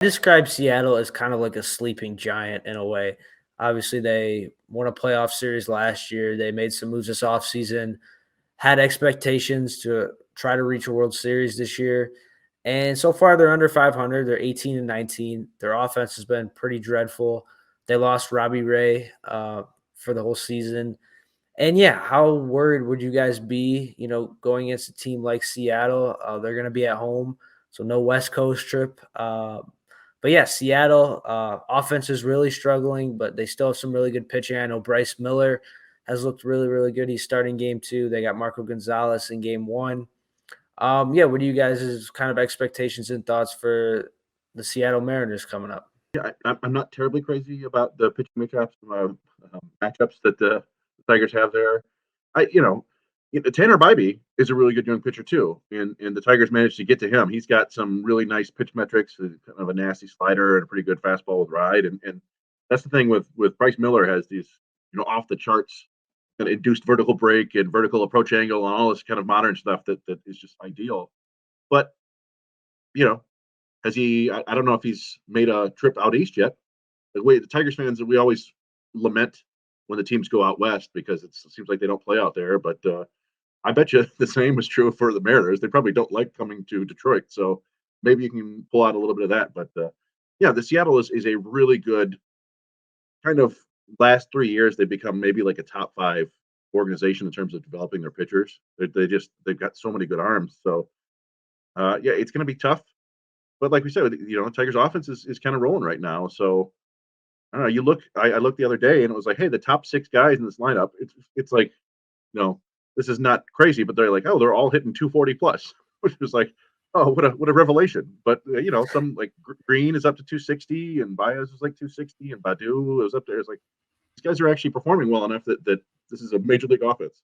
Describe Seattle as kind of like a sleeping giant in a way. Obviously, they won a playoff series last year. They made some moves this offseason, had expectations to try to reach a World Series this year. And so far, they're under 500. They're 18 and 19. Their offense has been pretty dreadful. They lost Robbie Ray for the whole season. And yeah, how worried would you guys be, going against a team like Seattle? They're going to be at home, so no West Coast trip. But yeah, Seattle offense is really struggling, but they still have some really good pitching. I know Bryce Miller has looked really, really good. He's starting game two. They got Marco Gonzalez in game one. Yeah, what do you guys' kind of expectations and thoughts for the Seattle Mariners coming up? Yeah, I'm not terribly crazy about the pitching matchups that the Tigers have there. Tanner Bybee is a really good young pitcher too, and the Tigers managed to get to him. He's got some really nice pitch metrics, kind of a nasty slider and a pretty good fastball with ride. And that's the thing with Bryce Miller has these off the charts kind of induced vertical break and vertical approach angle and all this kind of modern stuff that is just ideal. But you know, has he? I don't know if he's made a trip out east yet. The Tigers fans, we always lament when the teams go out west because it seems like they don't play out there. But I bet you the same is true for the Mariners. They probably don't like coming to Detroit, so maybe you can pull out a little bit of that. But yeah, the Seattle is a really good kind of last 3 years. They've become maybe like a top five organization in terms of developing their pitchers. They've got so many good arms. So yeah, it's going to be tough. But like we said, Tigers offense is kind of rolling right now. So I don't know. I looked the other day and it was like, hey, the top six guys in this lineup. It's like, this is not crazy, but they're like, oh, they're all hitting 240 plus, which was like, oh, what a revelation. But some like Green is up to 260, and Baez is like 260, and Badu is up there. It's like these guys are actually performing well enough that this is a major league offense.